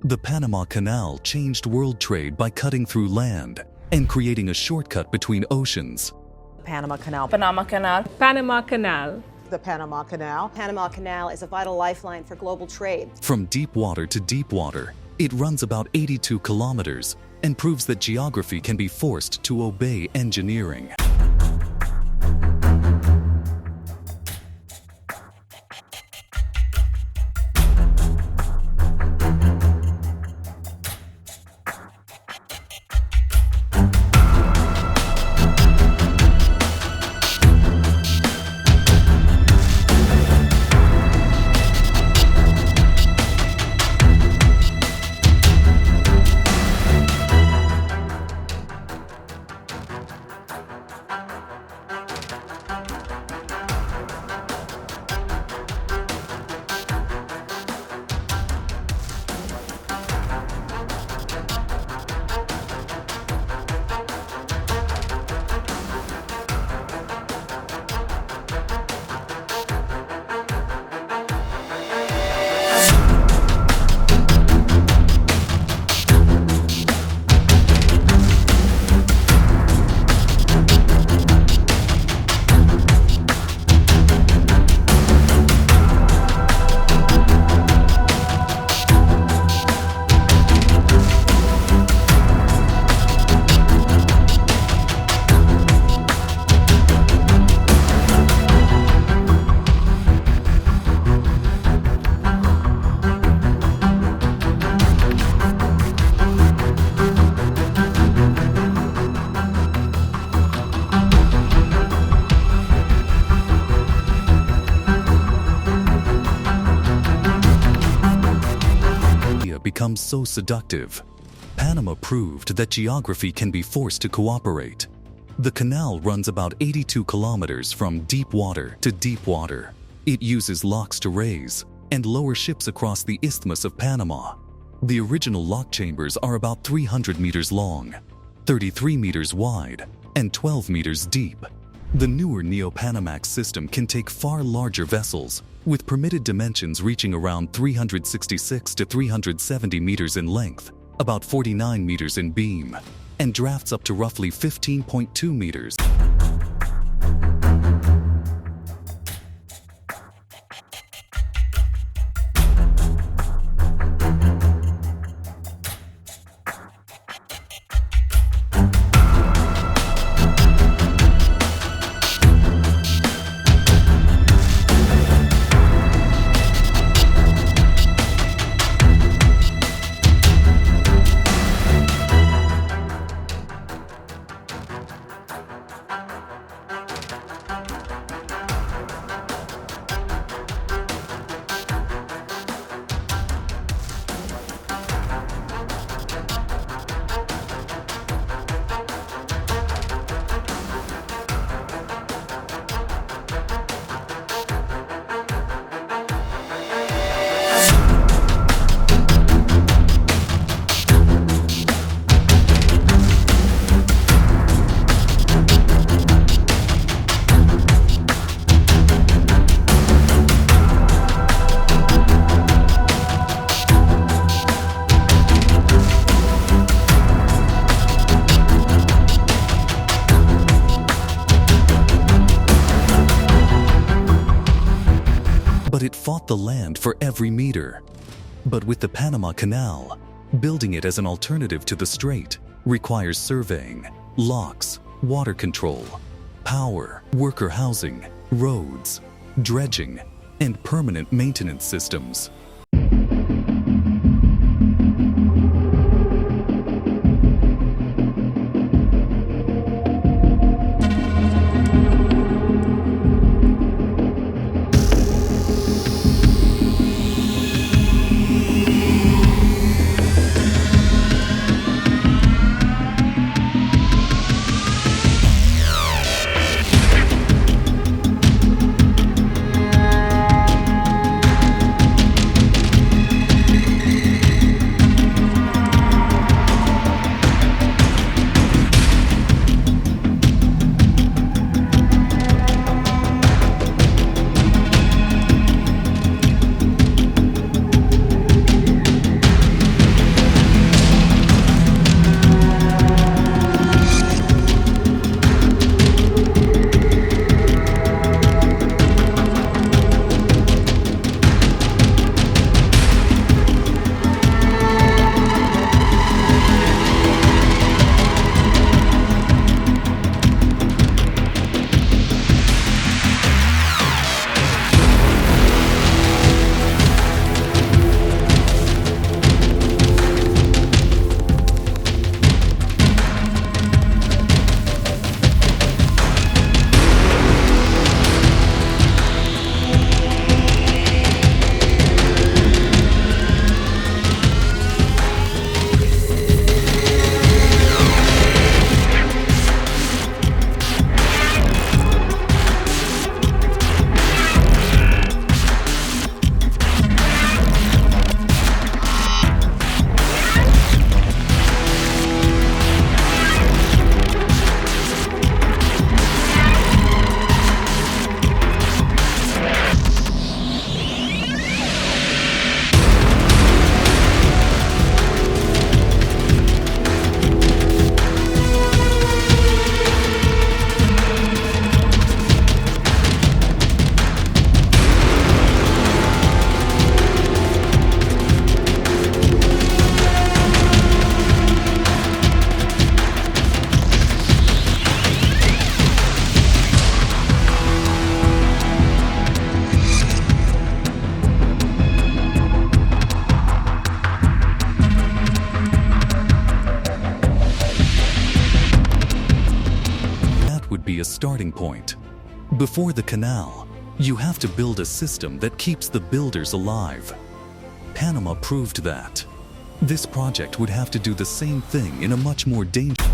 The Panama Canal changed world trade by cutting through land and creating a shortcut between oceans. Panama Canal. Panama Canal. Panama Canal. The Panama Canal. Panama Canal is a vital lifeline for global trade. From deep water to deep water, it runs about 82 kilometers and proves that geography can be forced to obey engineering. Becomes so seductive. Panama proved that geography can be forced to cooperate. The canal runs about 82 kilometers from deep water to deep water. It uses locks to raise and lower ships across the Isthmus of Panama. The original lock chambers are about 300 meters long, 33 meters wide, and 12 meters deep. The newer Neo-Panamax system can take far larger vessels, with permitted dimensions reaching around 366 to 370 meters in length, about 49 meters in beam, and drafts up to roughly 15.2 meters. But it fought the land for every meter. But with the Panama Canal, building it as an alternative to the strait requires surveying, locks, water control, power, worker housing, roads, dredging, and permanent maintenance systems. be a starting point. Before the canal, you have to build a system that keeps the builders alive. Panama proved that. This project would have to do the same thing in a much more dangerous.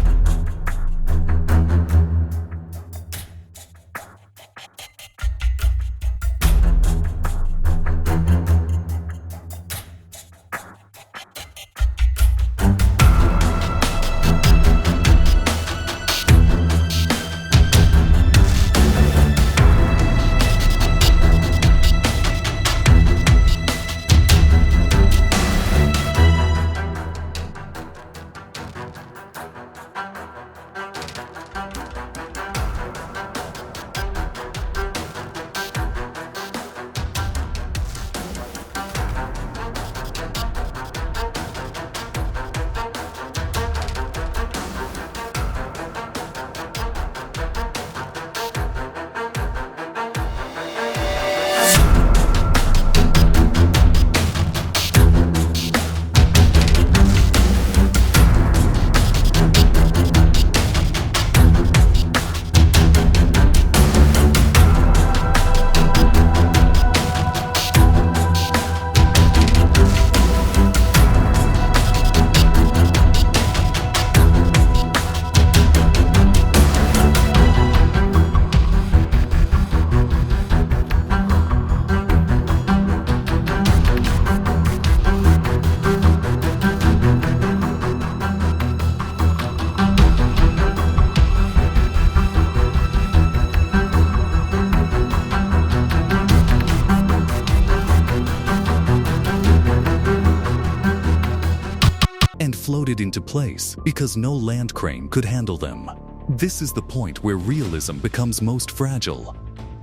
and floated into place because no land crane could handle them. This is the point where realism becomes most fragile.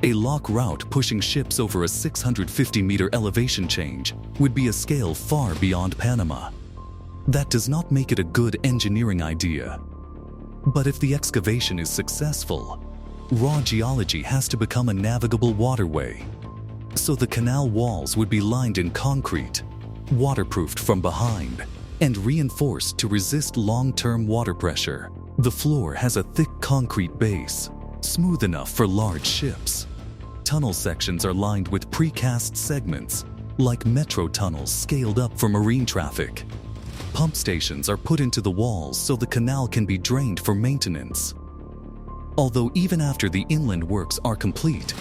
A lock route pushing ships over a 650-meter elevation change would be a scale far beyond Panama. That does not make it a good engineering idea. But if the excavation is successful, raw geology has to become a navigable waterway. So the canal walls would be lined in concrete, waterproofed from behind, and reinforced to resist long-term water pressure. The floor has a thick concrete base, smooth enough for large ships. Tunnel sections are lined with precast segments, like metro tunnels scaled up for marine traffic. Pump stations are put into the walls so the canal can be drained for maintenance. Although even after the inland works are complete,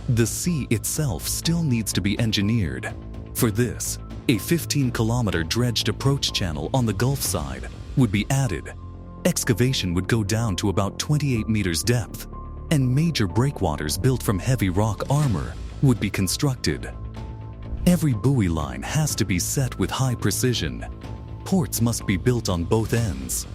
the sea itself still needs to be engineered. For this, a 15-kilometer dredged approach channel on the Gulf side would be added. Excavation would go down to about 28 meters depth, and major breakwaters built from heavy rock armor would be constructed. Every buoy line has to be set with high precision. Ports must be built on both ends.